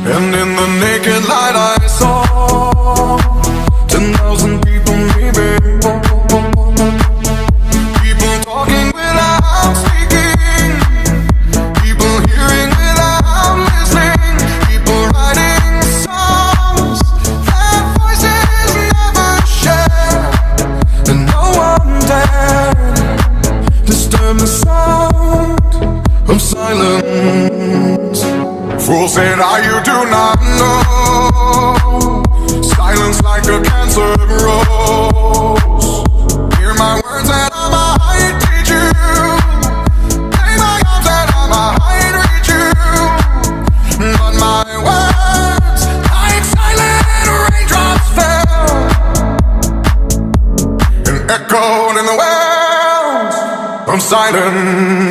And in the naked light I saw 10,000 people maybe. People talking without speaking, people hearing without listening, people writing songs that voices never share. And no one dared disturb the sound of silence. Fool said, you do not know. Silence like a cancer grows. Hear my words and I might teach you. Play my arms and I might reach you. But my words, like silent raindrops, fell and echoed in the wells of silence.